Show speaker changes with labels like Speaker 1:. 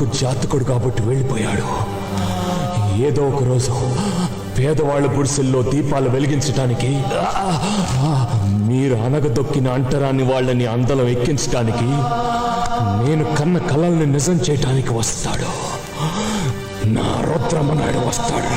Speaker 1: కొడుకు జాతకుడు కాబట్టి వెళ్ళిపోయాడు. ఏదో ఒక రోజు పేదవాళ్ళ గుడిసెల్లో దీపాలు వెలిగించడానికి, మీరు అనగదొక్కిన అంటరాని వాళ్ళని అందలం ఎక్కించడానికి, నేను కన్న కలల్ని నిజం చేయటానికి వస్తాడు. నా రుద్రమనాయుడు వస్తాడు.